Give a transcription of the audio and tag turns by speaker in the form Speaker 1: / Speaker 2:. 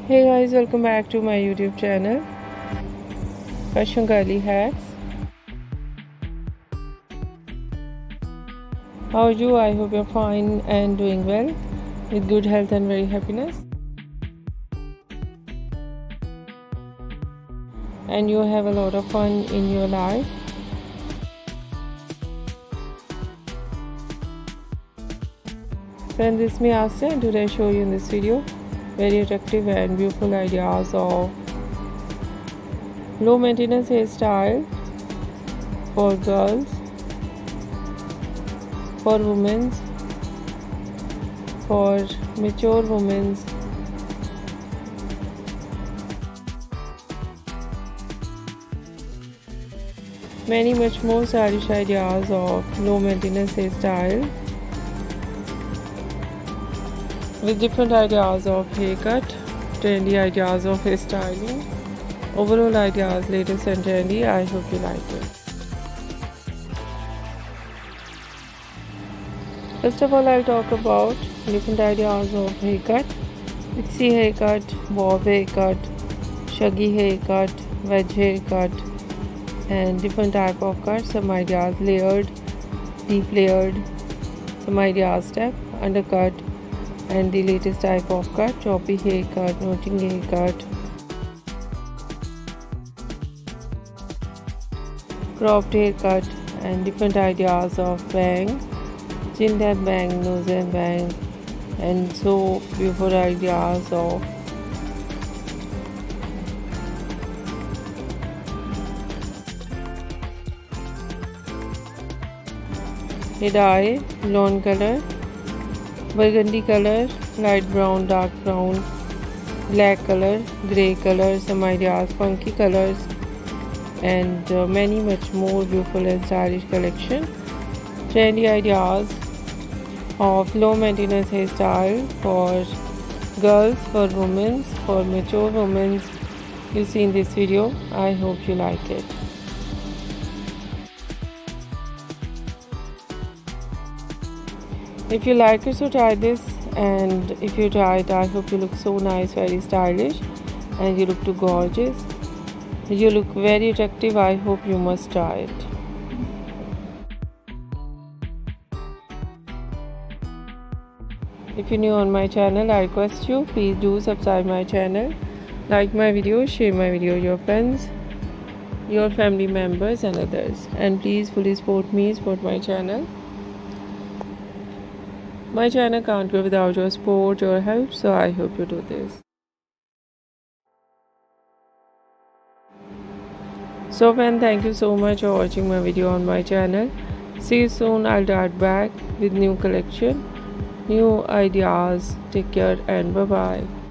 Speaker 1: Hey guys, welcome back to my YouTube channel Fashion Girly Hacks. How are you? I hope you're fine and doing well with good health and very happiness. And you have a lot of fun in your life. Friends, this is me Asa, and today I show you in this video very attractive and beautiful ideas of low maintenance hairstyle for girls, for women, for mature women, many much more stylish ideas of low maintenance hairstyle with different ideas of haircut, trendy ideas of hairstyling, overall ideas latest and trendy. I hope you like it. First of all, I'll talk about different ideas of haircut: Pixie haircut, bob haircut, shaggy haircut, wedge haircut, and different type of cuts. Some ideas layered, deep layered, some ideas step, undercut, and the latest type of cut: choppy haircut, notching haircut, cropped haircut, and different ideas of bang, chin and bang, nose and bang, and so beautiful ideas of hair dye, blonde color, burgundy color, light brown, dark brown, black color, grey color, some ideas, funky colors, and many much more beautiful and stylish collection. Trendy ideas of low maintenance hairstyle for girls, for women, for mature women you see in this video. I hope you like it. If you like it, so try this, and if you try it, I hope you look so nice, very stylish, and you look too gorgeous. You look very attractive. I hope you must try it. If you're new on my channel, I request you, please do subscribe my channel, like my video, share my video with your friends, your family members and others, and please fully support me, support my channel. My channel can't go without your support, your help, so I hope you do this. So friends, thank you so much for watching my video on my channel. See you soon. I'll start back with new collection, new ideas. Take care and bye bye.